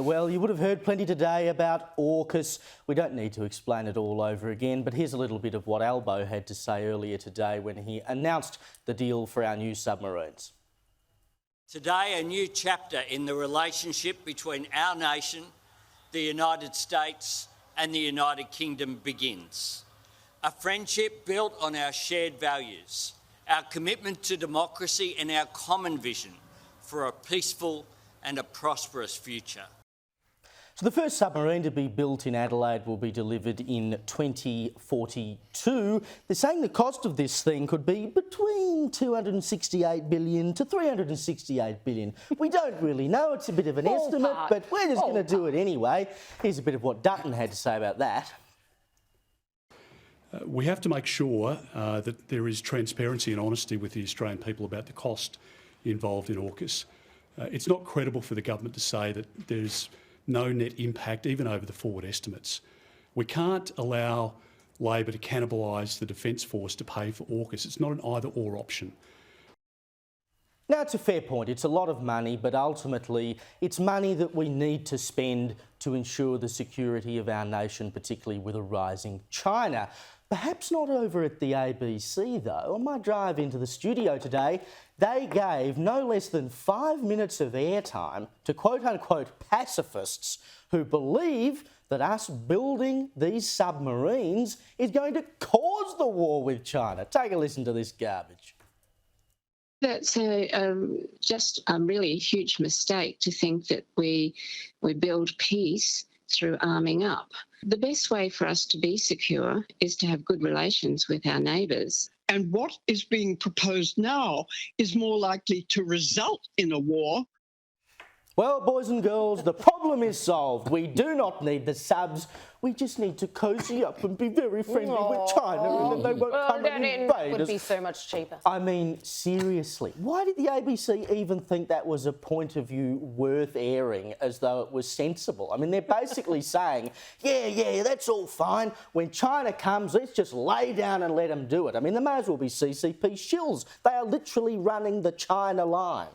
Well, you would have heard plenty today about AUKUS. We don't need to explain it all over again, but here's a little bit of what Albo had to say earlier today when he announced the deal for our new submarines. Today, a new chapter in the relationship between our nation, the United States and the United Kingdom begins. A friendship built on our shared values, our commitment to democracy and our common vision for a peaceful and a prosperous future. So the first submarine to be built in Adelaide will be delivered in 2042. They're saying the cost of this thing could be between $268 billion to $368 billion. We don't really know, it's a bit of an estimate, but we're just going to do it anyway. Here's a bit of what Dutton had to say about that. We have to make sure that there is transparency and honesty with the Australian people about the cost involved in AUKUS. It's not credible for the government to say that there's no net impact, even over the forward estimates. We can't allow Labor to cannibalise the Defence Force to pay for AUKUS. It's not an either-or option. Now, it's a fair point. It's a lot of money, but ultimately it's money that we need to spend to ensure the security of our nation, particularly with a rising China. Perhaps not over at the ABC, though. On my drive into the studio today, they gave no less than 5 minutes of airtime to quote-unquote pacifists who believe that us building these submarines is going to cause the war with China. Take a listen to this garbage. That's just a really huge mistake to think that we build peace through arming up. The best way for us to be secure is to have good relations with our neighbours. And what is being proposed now is more likely to result in a war. Well, boys and girls, the problem is solved. We do not need the subs. We just need to cosy up and be very friendly with China, and then they won't come and invade us. Would be so much cheaper. I mean, seriously, why did the ABC even think that was a point of view worth airing as though it was sensible? I mean, they're basically saying, yeah, that's all fine. When China comes, let's just lay down and let them do it. I mean, they may as well be CCP shills. They are literally running the China line.